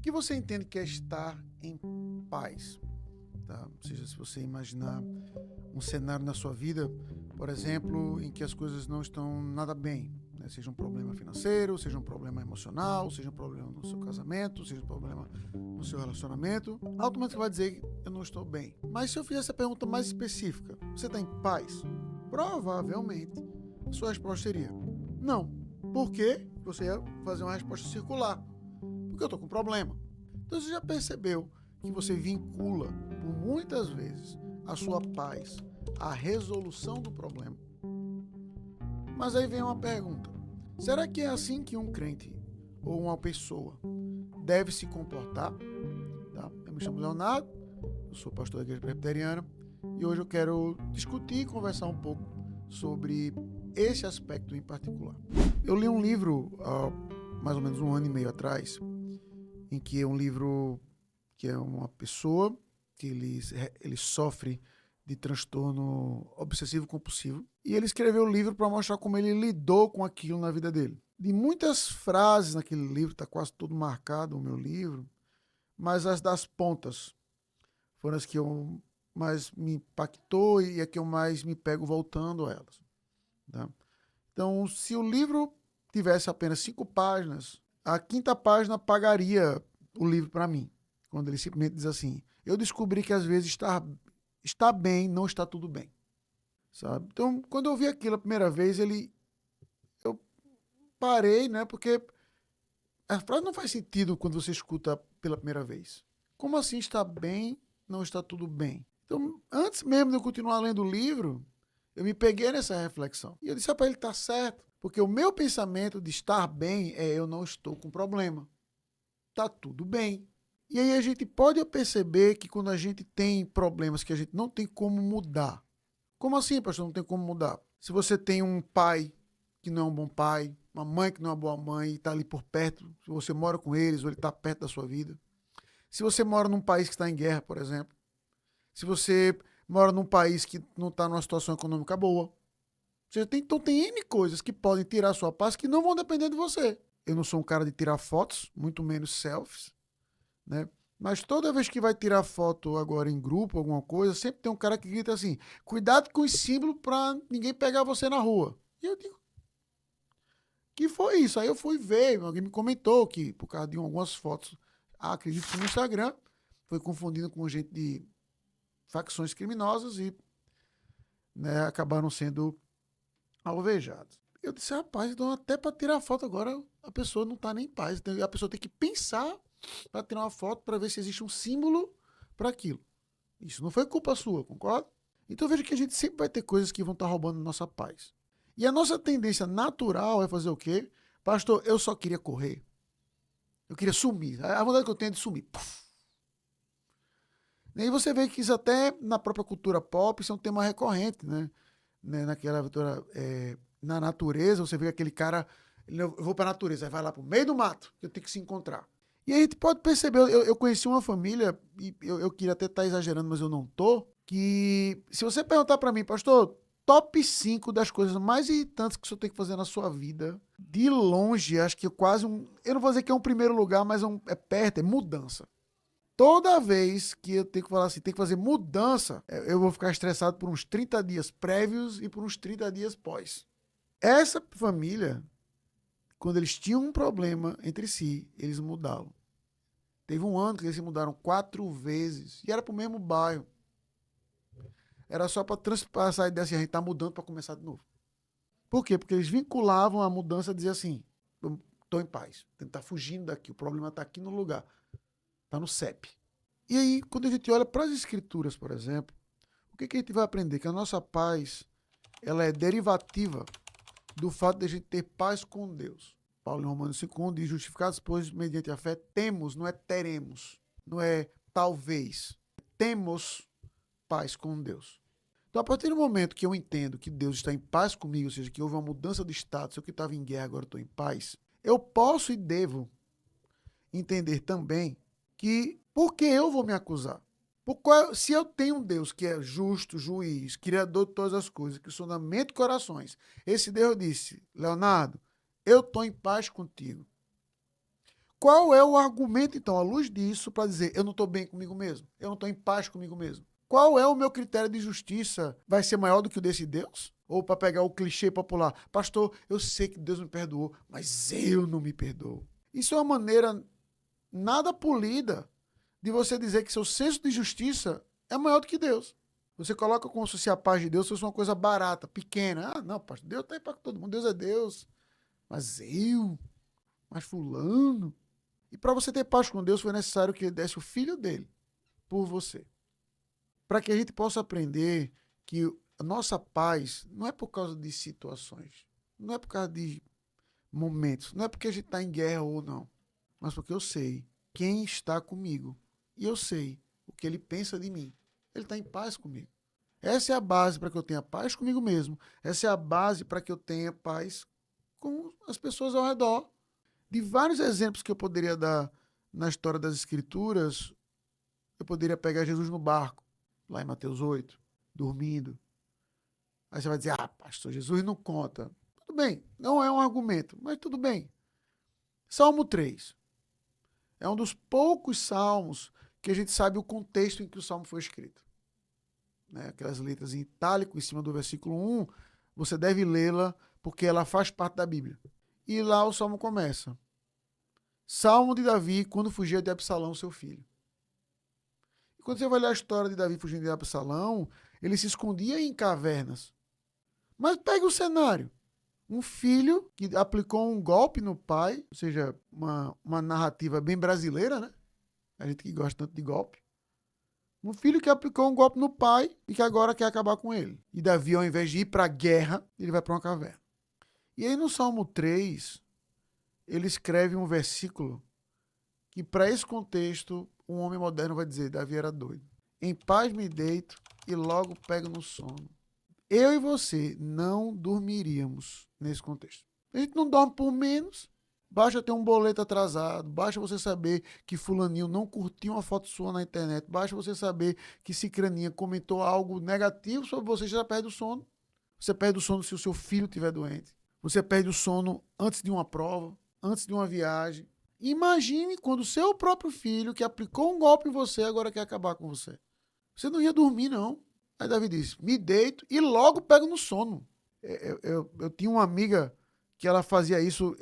que você entende que é estar em paz? Tá? Ou seja, se você imaginar um cenário na sua vida, por exemplo, em que as coisas não estão nada bem, né? Seja um problema financeiro, seja um problema emocional, seja um problema no seu casamento, seja um problema no seu relacionamento, automaticamente vai dizer eu não estou bem. Mas se eu fizer essa pergunta mais específica, você está em paz? Provavelmente a sua resposta seria não. Por quê? Você ia fazer uma resposta circular. Porque eu estou com problema. Então você já percebeu que você vincula, por muitas vezes, a sua paz à resolução do problema? Mas aí vem uma pergunta. Será que é assim que um crente ou uma pessoa deve se comportar? Tá? Eu me chamo Leonardo, eu sou pastor da Igreja Presbiteriana e hoje eu quero discutir e conversar um pouco sobre esse aspecto em particular. Eu li um livro há mais ou menos 1 ano e meio atrás, em que é um livro que é uma pessoa que ele sofre de transtorno obsessivo-compulsivo, e ele escreveu o livro para mostrar como ele lidou com aquilo na vida dele. De muitas frases naquele livro, está quase todo marcado o meu livro, mas as das pontas foram as que eu mais me impactou e a que eu mais me pego voltando a elas. Tá? Então, se o livro tivesse apenas 5 páginas, a 5ª página pagaria o livro para mim, quando ele simplesmente diz assim: eu descobri que às vezes está bem, não está tudo bem. Sabe? Então, quando eu vi aquilo a primeira vez, eu parei, né? Porque a frase não faz sentido quando você escuta pela primeira vez. Como assim está bem, não está tudo bem? Então, antes mesmo de eu continuar lendo o livro, eu me peguei nessa reflexão. E eu disse, rapaz, ele está certo. Porque o meu pensamento de estar bem é eu não estou com problema. Está tudo bem. E aí a gente pode perceber que quando a gente tem problemas que a gente não tem como mudar. Como assim, pastor, não tem como mudar? Se você tem um pai que não é um bom pai, uma mãe que não é uma boa mãe e está ali por perto, se você mora com eles ou ele está perto da sua vida. Se você mora num país que está em guerra, por exemplo. Se você mora num país que não está numa situação econômica boa. Então tem N coisas que podem tirar a sua paz que não vão depender de você. Eu não sou um cara de tirar fotos, muito menos selfies, né? Mas toda vez que vai tirar foto agora em grupo, alguma coisa, sempre tem um cara que grita assim, cuidado com os símbolos para ninguém pegar você na rua. E eu digo, que foi isso? Aí eu fui ver, alguém me comentou que por causa de algumas fotos, acredito que no Instagram, foi confundido com gente de facções criminosas e, né, acabaram sendo alvejados. Eu disse, rapaz, então até para tirar foto agora a pessoa não está nem em paz. A pessoa tem que pensar para tirar uma foto para ver se existe um símbolo para aquilo. Isso não foi culpa sua, concorda? Então veja que a gente sempre vai ter coisas que vão estar roubando nossa paz. E a nossa tendência natural é fazer o quê? Pastor, eu só queria correr. Eu queria sumir. A vontade que eu tenho é de sumir. Puf. E aí você vê que isso até na própria cultura pop, isso é um tema recorrente, né? Naquela aventura, na natureza, você vê aquele cara, eu vou para a natureza, aí vai lá para o meio do mato, que eu tenho que se encontrar. E aí a gente pode perceber, eu conheci uma família, e eu queria até estar exagerando, mas eu não tô, que se você perguntar para mim, pastor, top 5 das coisas mais irritantes que o senhor tem que fazer na sua vida, de longe, acho que quase eu não vou dizer que é um primeiro lugar, mas é perto, é mudança. Toda vez que eu tenho que falar assim, tem que fazer mudança, eu vou ficar estressado por uns 30 dias prévios e por uns 30 dias pós. Essa família, quando eles tinham um problema entre si, eles mudavam. Teve um ano que eles se mudaram 4 vezes e era pro mesmo bairro. Era só para transpassar a ideia assim, a gente tá mudando para começar de novo. Por quê? Porque eles vinculavam a mudança a dizer assim, eu tô em paz, tentar fugindo daqui, o problema tá aqui no lugar, tá no CEP. E aí, quando a gente olha para as escrituras, por exemplo, o que a gente vai aprender? Que a nossa paz, ela é derivativa do fato de a gente ter paz com Deus. Paulo em Romanos 5,1 diz, justificados, pois, mediante a fé, temos, não é teremos, não é talvez, temos paz com Deus. Então, a partir do momento que eu entendo que Deus está em paz comigo, ou seja, que houve uma mudança de status, eu que estava em guerra, agora estou em paz, eu posso e devo entender também que por que eu vou me acusar? Se eu tenho um Deus que é justo, juiz, criador de todas as coisas, que sondamenta corações, esse Deus disse, Leonardo, eu estou em paz contigo. qual é o argumento, então, à luz disso, para dizer eu não estou bem comigo mesmo? Eu não estou em paz comigo mesmo? Qual é o meu critério de justiça? Vai ser maior do que o desse Deus? Ou para pegar o clichê popular, pastor, eu sei que Deus me perdoou, mas eu não me perdoo. Isso é uma maneira nada polida de você dizer que seu senso de justiça é maior do que Deus. Você coloca como se a paz de Deus fosse uma coisa barata, pequena. Ah, não, pastor, Deus está aí para todo mundo, Deus é Deus. Mas fulano. E para você ter paz com Deus foi necessário que ele desse o filho dele por você. Para que a gente possa aprender que a nossa paz não é por causa de situações, não é por causa de momentos, não é porque a gente está em guerra ou não, mas porque eu sei quem está comigo e eu sei o que ele pensa de mim. Ele está em paz comigo. Essa é a base para que eu tenha paz comigo mesmo. Essa é a base para que eu tenha paz com as pessoas ao redor. De vários exemplos que eu poderia dar na história das Escrituras, eu poderia pegar Jesus no barco, lá em Mateus 8, dormindo. Aí você vai dizer, pastor, Jesus não conta. Tudo bem, não é um argumento, mas tudo bem. Salmo 3. É um dos poucos salmos que a gente sabe o contexto em que o salmo foi escrito. Né? Aquelas letras em itálico em cima do versículo 1, você deve lê-la porque ela faz parte da Bíblia. E lá o salmo começa. Salmo de Davi quando fugia de Absalão, seu filho. E quando você vai ler a história de Davi fugindo de Absalão, ele se escondia em cavernas. Mas pega o cenário. Um filho que aplicou um golpe no pai, ou seja, uma narrativa bem brasileira, né? A gente que gosta tanto de golpe. Um filho que aplicou um golpe no pai e que agora quer acabar com ele. E Davi, ao invés de ir para a guerra, ele vai para uma caverna. E aí no Salmo 3, ele escreve um versículo que para esse contexto, um homem moderno vai dizer, Davi era doido. Em paz me deito e logo pego no sono. Eu e você não dormiríamos nesse contexto. A gente não dorme por menos. Basta ter um boleto atrasado, basta você saber que fulaninho não curtiu uma foto sua na internet, basta você saber que cicraninha comentou algo negativo sobre você, já perde o sono. Você perde o sono se o seu filho estiver doente. Você perde o sono antes de uma prova, antes de uma viagem. Imagine quando o seu próprio filho, que aplicou um golpe em você, agora quer acabar com você. Você não ia dormir, não. Aí Davi disse, me deito e logo pego no sono. Eu tinha uma amiga que ela fazia isso.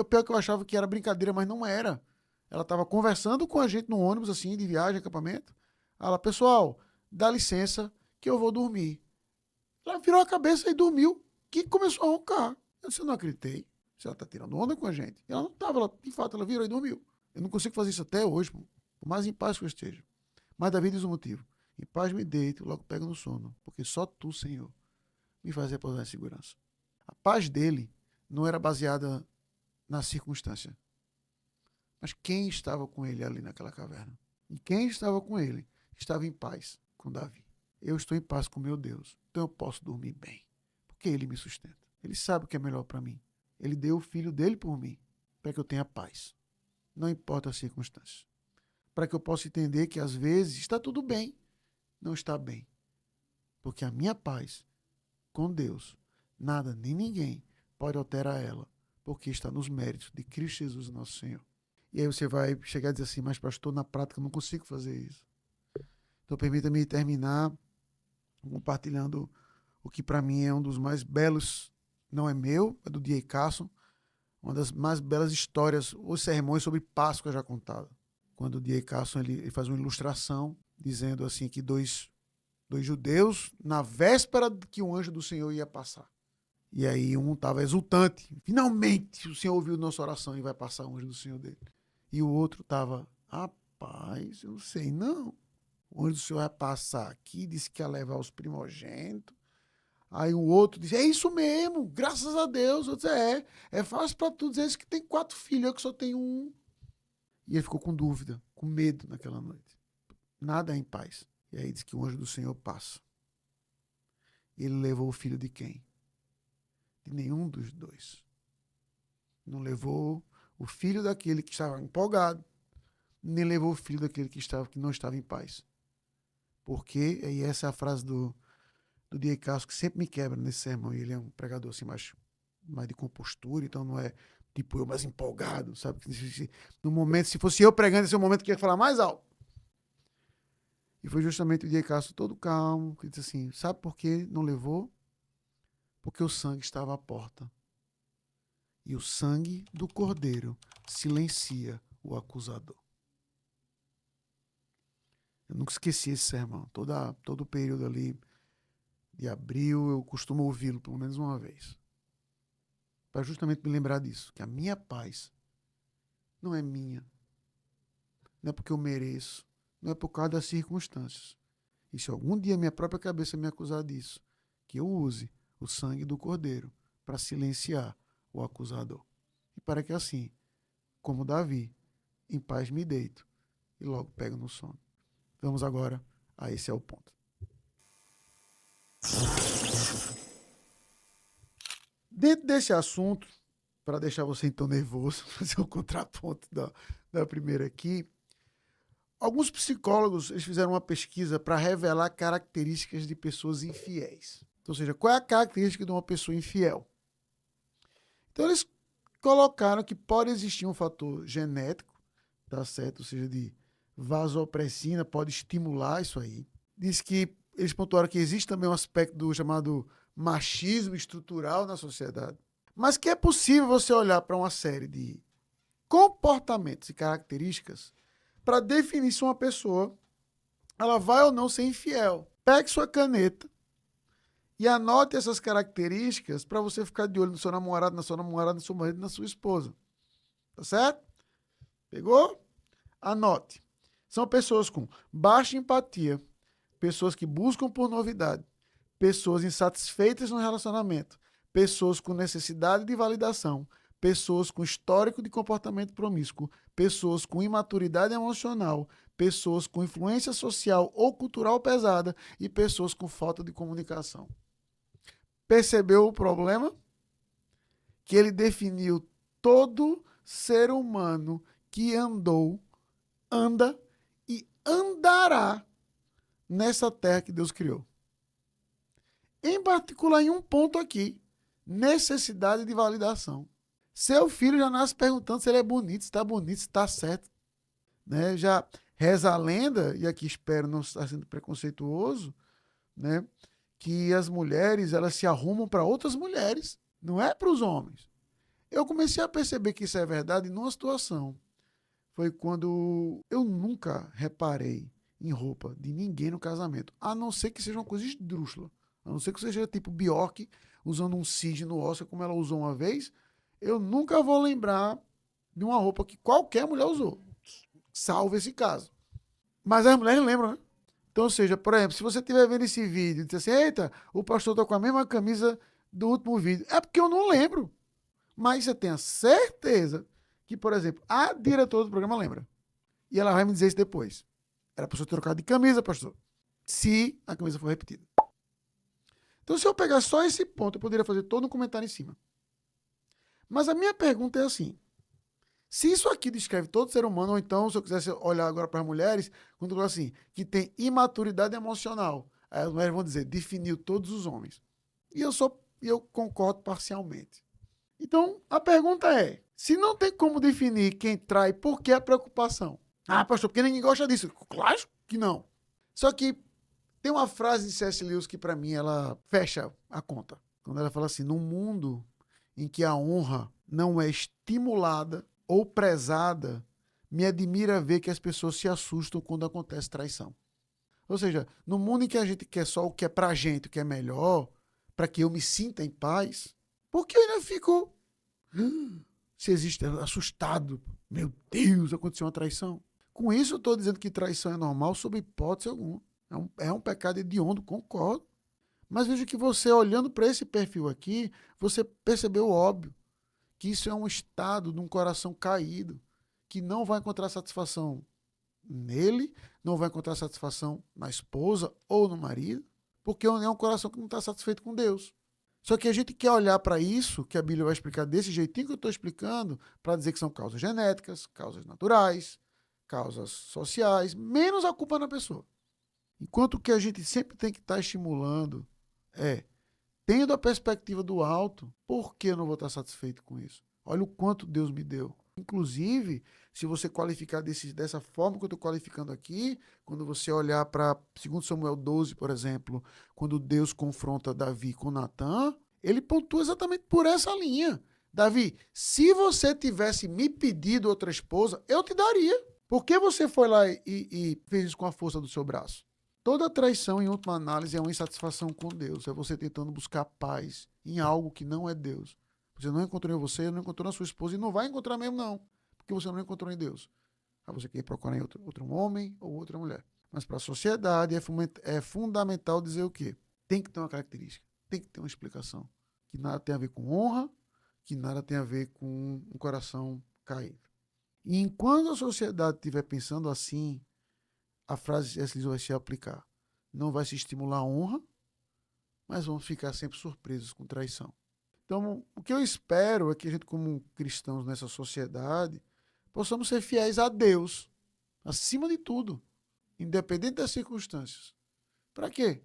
Pior que eu achava que era brincadeira, mas não era. Ela estava conversando com a gente no ônibus, assim, de viagem, acampamento. Ela, pessoal, dá licença que eu vou dormir. Ela virou a cabeça e dormiu. Que começou a roncar. Eu disse, eu não acreditei. Se ela tá tirando onda com a gente. E ela não estava, de fato, ela virou e dormiu. Eu não consigo fazer isso até hoje, por mais em paz que eu esteja. Mas Davi diz o motivo. Em paz me deito, logo pego no sono, porque só tu, Senhor, me faz repousar em segurança. A paz dele não era baseada na circunstância, mas quem estava com ele ali naquela caverna. E quem estava com ele estava em paz com Davi. Eu estou em paz com meu Deus, então eu posso dormir bem, porque ele me sustenta. Ele sabe o que é melhor para mim. Ele deu o filho dele por mim, para que eu tenha paz. Não importa as circunstâncias. Para que eu possa entender que às vezes está tudo bem, não está bem. Porque a minha paz com Deus, nada nem ninguém pode alterar ela, porque está nos méritos de Cristo Jesus, nosso Senhor. E aí você vai chegar e dizer assim, mas pastor, na prática eu não consigo fazer isso. Então permita-me terminar compartilhando o que para mim é um dos mais belos, não é meu, é do D.A. Carson, uma das mais belas histórias, os sermões sobre Páscoa já contadas. Quando o D.A. Carson ele faz uma ilustração dizendo assim que dois judeus na véspera que o anjo do Senhor ia passar. E aí um estava exultante. Finalmente o Senhor ouviu nossa oração e vai passar o anjo do Senhor dele. E o outro estava, rapaz, eu não sei não. O anjo do Senhor vai passar aqui, disse que ia levar os primogênitos. Aí o outro disse, é isso mesmo, graças a Deus. Eu disse, é fácil para tu dizer isso que tem 4 filhos, eu que só tenho um. E ele ficou com dúvida, com medo naquela noite. Nada é em paz. E aí diz que o anjo do Senhor passa. Ele levou o filho de quem? De nenhum dos dois. Não levou o filho daquele que estava empolgado, nem levou o filho daquele que não estava em paz. Porque, e essa é a frase do D.A. Carson, que sempre me quebra nesse sermão, e ele é um pregador assim mais de compostura, então não é Tipo, eu mais empolgado, sabe? No momento, se fosse eu pregando, esse é o momento que eu ia falar mais alto. E foi justamente o dia Cássio todo calmo, que disse assim, sabe por que não levou? Porque o sangue estava à porta. E o sangue do cordeiro silencia o acusador. Eu nunca esqueci esse sermão. Todo o período ali de abril, eu costumo ouvi-lo pelo menos uma vez. Para justamente me lembrar disso, que a minha paz não é minha. Não é porque eu mereço. Não é por causa das circunstâncias. E se algum dia minha própria cabeça me acusar disso, que eu use o sangue do cordeiro para silenciar o acusador. E para que assim, como Davi, em paz me deito e logo pego no sono. Vamos agora a esse é o ponto. Dentro desse assunto, para deixar você então nervoso, fazer o contraponto da primeira aqui, alguns psicólogos eles fizeram uma pesquisa para revelar características de pessoas infiéis. Ou seja, qual é a característica de uma pessoa infiel? Então eles colocaram que pode existir um fator genético, tá certo? Ou seja, de vasopressina, pode estimular isso aí. Diz que eles pontuaram que existe também um aspecto do chamado machismo estrutural na sociedade. Mas que é possível você olhar para uma série de comportamentos e características para definir se uma pessoa ela vai ou não ser infiel. Pegue sua caneta e anote essas características para você ficar de olho no seu namorado, na sua namorada, no seu marido, na sua esposa. Tá certo? Pegou? Anote. São pessoas com baixa empatia, pessoas que buscam por novidade, pessoas insatisfeitas no relacionamento, pessoas com necessidade de validação, pessoas com histórico de comportamento promíscuo, pessoas com imaturidade emocional, pessoas com influência social ou cultural pesada e pessoas com falta de comunicação. Percebeu o problema? Que ele definiu todo ser humano que andou, anda e andará nessa terra que Deus criou. Em particular, em um ponto aqui, necessidade de validação. Seu filho já nasce perguntando se ele é bonito, se está bonito, se está certo. Né? Já reza a lenda, e aqui espero não estar sendo preconceituoso, né? Que as mulheres elas se arrumam para outras mulheres, não é para os homens. Eu comecei a perceber que isso é verdade numa situação. Foi quando eu nunca reparei em roupa de ninguém no casamento, a não ser que seja uma coisa esdrúxula. A não ser que seja tipo Bjork usando um cisne no Oscar como ela usou uma vez, eu nunca vou lembrar de uma roupa que qualquer mulher usou. Salvo esse caso. Mas as mulheres lembram, né? Então, ou seja, por exemplo, se você estiver vendo esse vídeo e dizer assim, eita, o pastor está com a mesma camisa do último vídeo, é porque eu não lembro. Mas você tenha certeza que, por exemplo, a diretora do programa lembra. E ela vai me dizer isso depois. Era para o senhor trocar de camisa, pastor. Se a camisa for repetida. Então, se eu pegar só esse ponto, eu poderia fazer todo um comentário em cima. Mas a minha pergunta é assim. Se isso aqui descreve todo ser humano, ou então, se eu quisesse olhar agora para as mulheres, quando eu falo assim, que tem imaturidade emocional, aí as mulheres vão dizer, definiu todos os homens. E eu concordo parcialmente. Então, a pergunta é, se não tem como definir quem trai, por que a preocupação? Ah, pastor, porque ninguém gosta disso. Claro que não. Só que tem uma frase de C.S. Lewis que, para mim, ela fecha a conta. Quando ela fala assim, num mundo em que a honra não é estimulada ou prezada, me admira ver que as pessoas se assustam quando acontece traição. Ou seja, no mundo em que a gente quer só o que é pra gente, o que é melhor, para que eu me sinta em paz, por que eu ainda fico se existe assustado? Meu Deus, aconteceu uma traição. Com isso, eu estou dizendo que traição é normal sob hipótese alguma. É um pecado hediondo, concordo. Mas veja que você, olhando para esse perfil aqui, você percebeu o óbvio. Que isso é um estado de um coração caído, que não vai encontrar satisfação nele, não vai encontrar satisfação na esposa ou no marido, porque é um coração que não está satisfeito com Deus. Só que a gente quer olhar para isso, que a Bíblia vai explicar desse jeitinho que eu estou explicando, para dizer que são causas genéticas, causas naturais, causas sociais, menos a culpa na pessoa. Enquanto que a gente sempre tem que estar estimulando tendo a perspectiva do alto, por que eu não vou estar satisfeito com isso? Olha o quanto Deus me deu. Inclusive, se você qualificar dessa forma que eu estou qualificando aqui, quando você olhar para 2 Samuel 12, por exemplo, quando Deus confronta Davi com Natã, ele pontua exatamente por essa linha. Davi, se você tivesse me pedido outra esposa, eu te daria. Por que você foi lá e fez isso com a força do seu braço? Toda traição, em última análise, é uma insatisfação com Deus. É você tentando buscar paz em algo que não é Deus. Você não encontrou em você, não encontrou na sua esposa e não vai encontrar mesmo, não. Porque você não encontrou em Deus. Aí você quer procurar em outro homem ou outra mulher. Mas para a sociedade é fundamental dizer o quê? Tem que ter uma característica, tem que ter uma explicação. Que nada tem a ver com honra, que nada tem a ver com um coração caído. E enquanto a sociedade estiver pensando assim, a frase vai se aplicar. Não vai se estimular a honra, mas vamos ficar sempre surpresos com traição. Então, o que eu espero é que a gente, como cristãos nessa sociedade, possamos ser fiéis a Deus, acima de tudo, independente das circunstâncias. Para quê?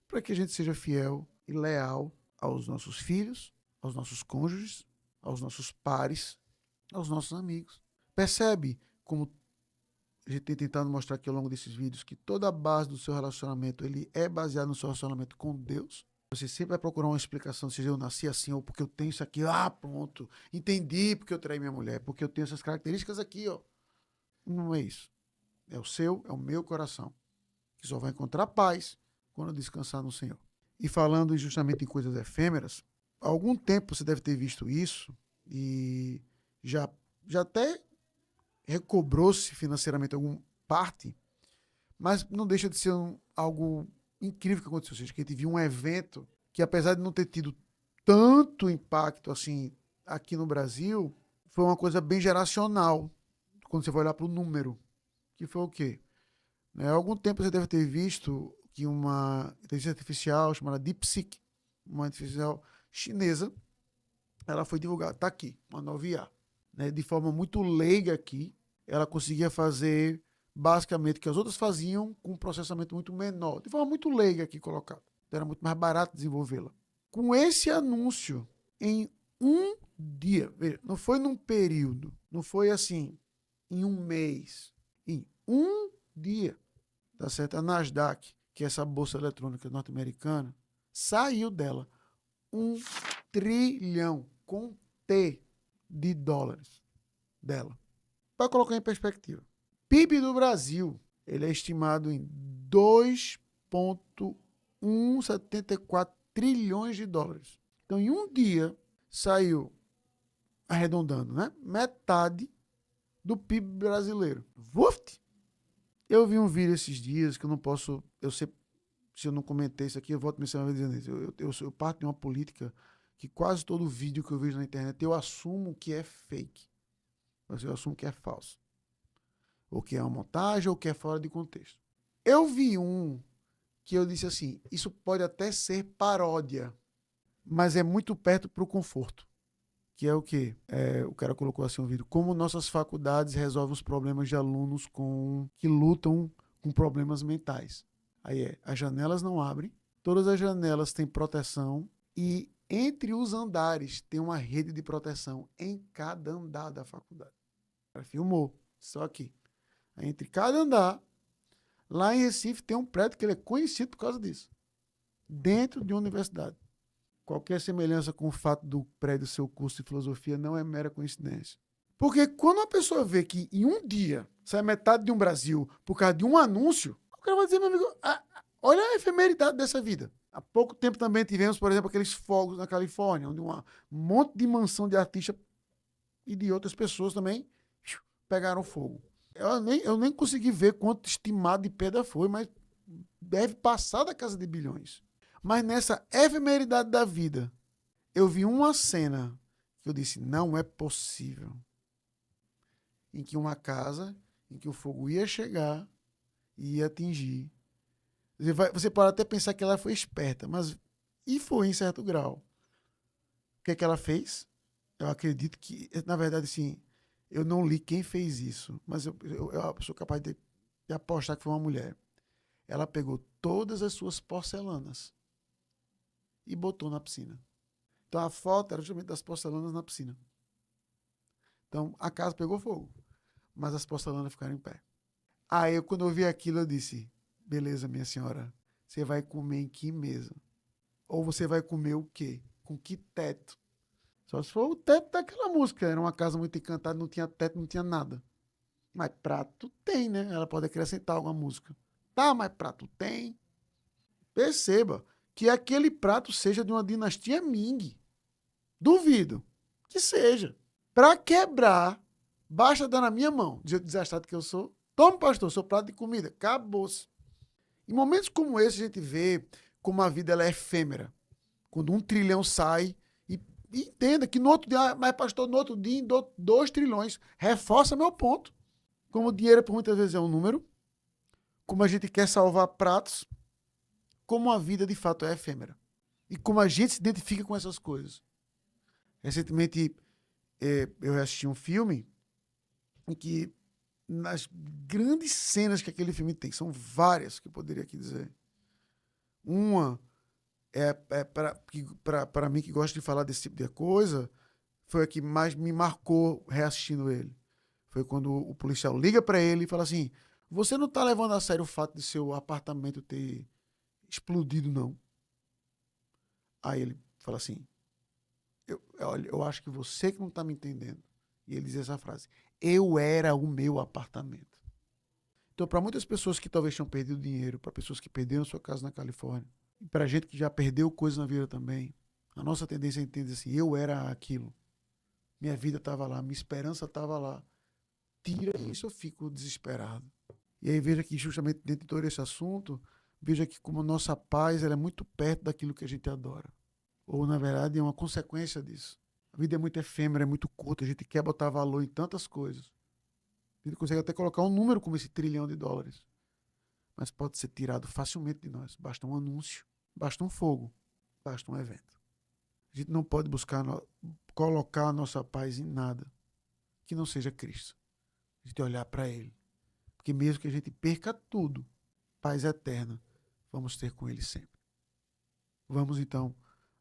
Para que a gente seja fiel e leal aos nossos filhos, aos nossos cônjuges, aos nossos pares, aos nossos amigos. Percebe como a gente tem tentado mostrar aqui ao longo desses vídeos que toda a base do seu relacionamento ele é baseado no seu relacionamento com Deus? Você sempre vai procurar uma explicação, seja eu nasci assim ou porque eu tenho isso aqui. Ah, pronto, entendi porque eu traí minha mulher, porque eu tenho essas características aqui, ó. Não é isso. É o seu, é o meu coração, que só vai encontrar paz quando descansar no Senhor. E falando justamente em coisas efêmeras, há algum tempo você deve ter visto isso e já até recobrou-se financeiramente alguma parte, mas não deixa de ser algo incrível que aconteceu. Ou seja, que a gente viu um evento que, apesar de não ter tido tanto impacto assim aqui no Brasil, foi uma coisa bem geracional, quando você vai olhar para o número, que foi o quê? Há algum tempo você deve ter visto que uma inteligência artificial chamada DeepSeek, uma inteligência artificial chinesa, ela foi divulgada. Está aqui, uma nova IA. De forma muito leiga aqui, ela conseguia fazer basicamente o que as outras faziam com um processamento muito menor, de forma muito leiga aqui colocado. Então era muito mais barato desenvolvê-la. Com esse anúncio, em um dia, veja, não foi num período, não foi assim, em um mês, em um dia, tá certo? A Nasdaq, que é essa bolsa eletrônica norte-americana, saiu dela 1 trilhão com T de dólares dela. Para colocar em perspectiva, PIB do Brasil, ele é estimado em 2,174 trilhões de dólares. Então, em um dia, saiu, arredondando, né? Metade do PIB brasileiro. Vuft! Eu vi um vídeo esses dias que eu não posso, eu sei, se eu não comentei isso aqui, eu volto a mencionar dizendo isso. Eu parto de uma política que quase todo vídeo que eu vejo na internet eu assumo que é fake. Eu assumo que é falso. Ou que é uma montagem, ou que é fora de contexto. Eu vi um que eu disse assim, isso pode até ser paródia, mas é muito perto para o conforto. Que é o quê? O cara colocou assim um vídeo. Como nossas faculdades resolvem os problemas de alunos que lutam com problemas mentais. Aí as janelas não abrem, todas as janelas têm proteção e entre os andares tem uma rede de proteção em cada andar da faculdade. O cara filmou, só aqui. Aí, entre cada andar, lá em Recife tem um prédio que ele é conhecido por causa disso. Dentro de uma universidade. Qualquer semelhança com o fato do prédio ser o curso de filosofia não é mera coincidência. Porque quando a pessoa vê que em um dia sai metade de um Brasil por causa de um anúncio, o cara vai dizer, meu amigo, olha a efemeridade dessa vida. Há pouco tempo também tivemos, por exemplo, aqueles fogos na Califórnia, onde um monte de mansão de artistas e de outras pessoas também pegaram fogo. Eu nem consegui ver quanto estimado de pedra foi, mas deve passar da casa de bilhões. Mas nessa efemeridade da vida, eu vi uma cena que eu disse, não é possível. Em que uma casa, em que o fogo ia chegar e ia atingir. Você pode até pensar que ela foi esperta, mas e foi em certo grau. O que é que ela fez? Eu acredito que, na verdade, sim, eu não li quem fez isso, mas eu sou capaz de apostar que foi uma mulher. Ela pegou todas as suas porcelanas e botou na piscina. Então a foto era justamente das porcelanas na piscina. Então, a casa pegou fogo, mas as porcelanas ficaram em pé. Aí, quando eu vi aquilo, eu disse, beleza, minha senhora, você vai comer em que mesa? Ou você vai comer o quê? Com que teto? Só se for o teto daquela música. Era uma casa muito encantada, não tinha teto, não tinha nada. Mas prato tem, né? Ela pode acrescentar alguma música. Tá, mas prato tem. Perceba que aquele prato seja de uma dinastia Ming. Duvido que seja. Para quebrar, basta dar na minha mão, do jeito desastrado que eu sou. Tome, pastor, seu prato de comida. Acabou-se. Em momentos como esse, a gente vê como a vida ela é efêmera. Quando 1 trilhão sai, e entenda que no outro dia, mas pastor, no outro dia, 2 trilhões. Reforça meu ponto. Como o dinheiro, por muitas vezes, é um número, como a gente quer salvar pratos, como a vida de fato é efêmera. E como a gente se identifica com essas coisas. Recentemente, eu assisti um filme em que, nas grandes cenas que aquele filme tem, são várias que eu poderia aqui dizer. Uma para mim que gosta de falar desse tipo de coisa, foi a que mais me marcou reassistindo ele. Foi quando o policial liga para ele e fala assim: você não tá levando a sério o fato de seu apartamento ter explodido, não? Aí ele fala assim: olha, eu acho que você que não tá me entendendo. E ele diz essa frase: eu era o meu apartamento. Então, para muitas pessoas que talvez tenham perdido dinheiro, para pessoas que perderam sua casa na Califórnia, e para gente que já perdeu coisas na vida também, a nossa tendência é entender assim: eu era aquilo. Minha vida estava lá, minha esperança estava lá. Tira isso, eu fico desesperado. E aí veja que justamente dentro de todo esse assunto, veja que como nossa paz ela é muito perto daquilo que a gente adora. Ou, na verdade, é uma consequência disso. A vida é muito efêmera, é muito curta, a gente quer botar valor em tantas coisas. A gente consegue até colocar um número como esse trilhão de dólares. Mas pode ser tirado facilmente de nós. Basta um anúncio, basta um fogo, basta um evento. A gente não pode buscar colocar a nossa paz em nada que não seja Cristo. A gente olhar para Ele. Porque mesmo que a gente perca tudo, paz eterna, vamos ter com Ele sempre. Vamos então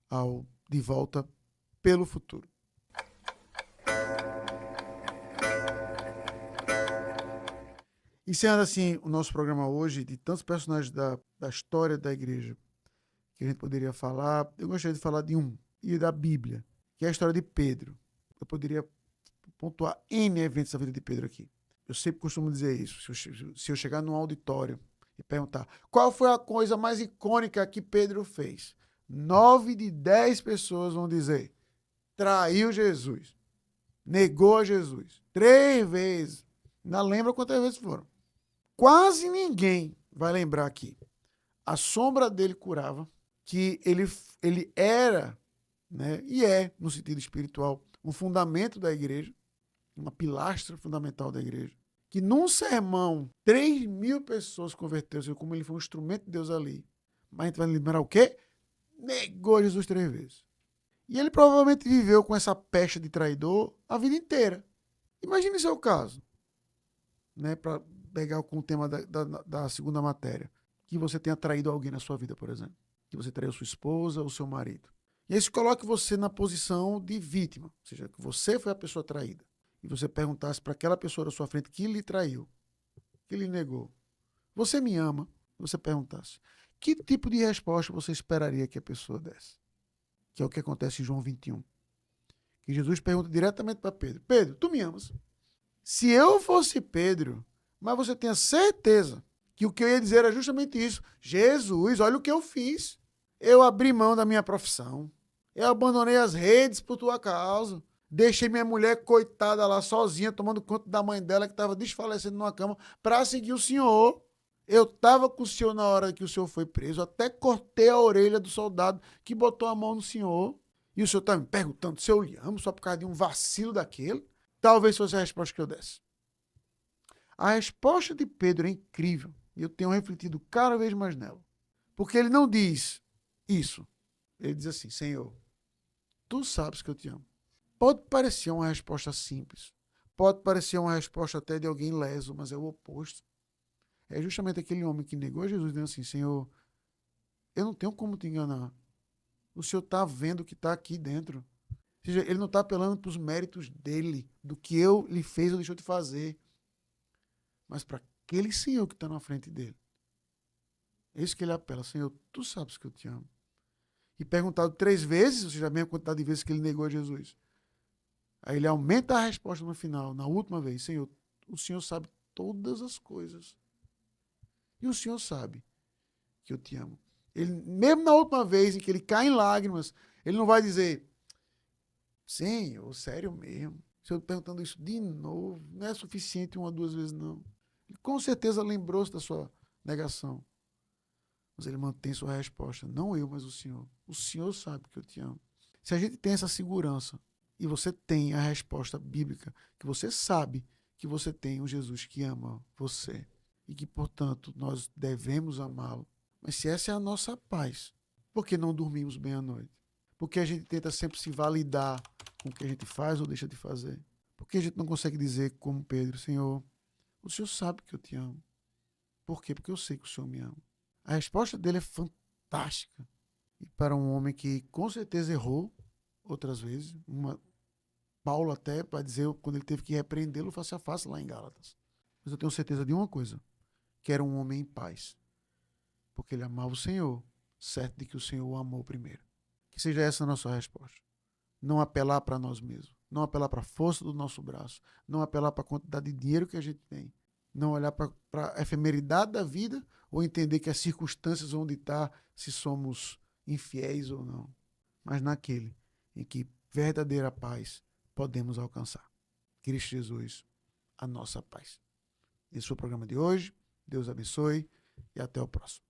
ao De Volta pelo Futuro. Encerrando assim o nosso programa hoje, de tantos personagens da história da igreja que a gente poderia falar, eu gostaria de falar de um, e da Bíblia, que é a história de Pedro. Eu poderia pontuar N eventos da vida de Pedro aqui. Eu sempre costumo dizer isso. Se eu chegar num auditório e perguntar qual foi a coisa mais icônica que Pedro fez, 9 de 10 pessoas vão dizer: traiu Jesus, negou a Jesus 3 vezes. Não lembra quantas vezes foram. Quase ninguém vai lembrar aqui. A sombra dele curava, que ele era, né, e é, no sentido espiritual, um fundamento da igreja, uma pilastra fundamental da igreja, que num sermão 3.000 pessoas converteram-se, como ele foi um instrumento de Deus ali. Mas a gente vai lembrar o quê? Negou Jesus 3 vezes. E ele provavelmente viveu com essa pecha de traidor a vida inteira. Imagine seu caso, né, para pegar com o tema da segunda matéria, que você tenha traído alguém na sua vida, por exemplo. Que você traiu sua esposa ou seu marido. E aí se coloque você na posição de vítima, ou seja, que você foi a pessoa traída. E você perguntasse para aquela pessoa da sua frente que lhe traiu, que lhe negou: você me ama? E você perguntasse: que tipo de resposta você esperaria que a pessoa desse? Que é o que acontece em João 21. Que Jesus pergunta diretamente para Pedro: Pedro, tu me amas? Se eu fosse Pedro, mas você tenha certeza que o que eu ia dizer era justamente isso: Jesus, olha o que eu fiz. Eu abri mão da minha profissão. Eu abandonei as redes por tua causa. Deixei minha mulher coitada lá sozinha, tomando conta da mãe dela que estava desfalecendo numa cama para seguir o senhor. Eu estava com o senhor na hora que o senhor foi preso. Até cortei a orelha do soldado que botou a mão no senhor. E o senhor está me perguntando se eu lhe amo só por causa de um vacilo daquele? Talvez fosse a resposta que eu desse. A resposta de Pedro é incrível. E eu tenho refletido cada vez mais nela. Porque ele não diz isso. Ele diz assim: Senhor, tu sabes que eu te amo. Pode parecer uma resposta simples. Pode parecer uma resposta até de alguém leso, mas é o oposto. É justamente aquele homem que negou a Jesus, dizendo assim: Senhor, eu não tenho como te enganar. O Senhor está vendo o que está aqui dentro. Ou seja, ele não está apelando para os méritos dele, do que eu lhe fez ou deixou de fazer, mas para aquele Senhor que está na frente dele. É isso que ele apela. Senhor, tu sabes que eu te amo. E perguntado 3 vezes, ou seja, a mesma quantidade de vezes que ele negou a Jesus. Aí ele aumenta a resposta no final, na última vez. Senhor, o Senhor sabe todas as coisas. E o Senhor sabe que eu te amo. Ele, mesmo na última vez em que ele cai em lágrimas, ele não vai dizer, Senhor, sério mesmo. Se eu perguntando isso de novo, não é suficiente 1 ou 2 vezes, não. Ele com certeza lembrou-se da sua negação. Mas ele mantém sua resposta. Não eu, mas o Senhor. O Senhor sabe que eu te amo. Se a gente tem essa segurança e você tem a resposta bíblica, que você sabe que você tem um Jesus que ama você e que, portanto, nós devemos amá-lo. Mas se essa é a nossa paz, por que não dormimos bem à noite? Porque a gente tenta sempre se validar com o que a gente faz ou deixa de fazer? Porque a gente não consegue dizer como Pedro, Senhor, o Senhor sabe que eu te amo. Por quê? Porque eu sei que o Senhor me ama. A resposta dele é fantástica. E para um homem que com certeza errou outras vezes, Paulo até para dizer quando ele teve que repreendê-lo face a face lá em Gálatas. Mas eu tenho certeza de uma coisa, que era um homem em paz, porque ele amava o Senhor, certo de que o Senhor o amou primeiro. Que seja essa a nossa resposta. Não apelar para nós mesmos, não apelar para a força do nosso braço, não apelar para a quantidade de dinheiro que a gente tem, não olhar para a efemeridade da vida ou entender que as circunstâncias vão ditar se somos infiéis ou não, mas naquele em que verdadeira paz podemos alcançar. Cristo Jesus, a nossa paz. Esse foi o programa de hoje. Deus abençoe e até o próximo.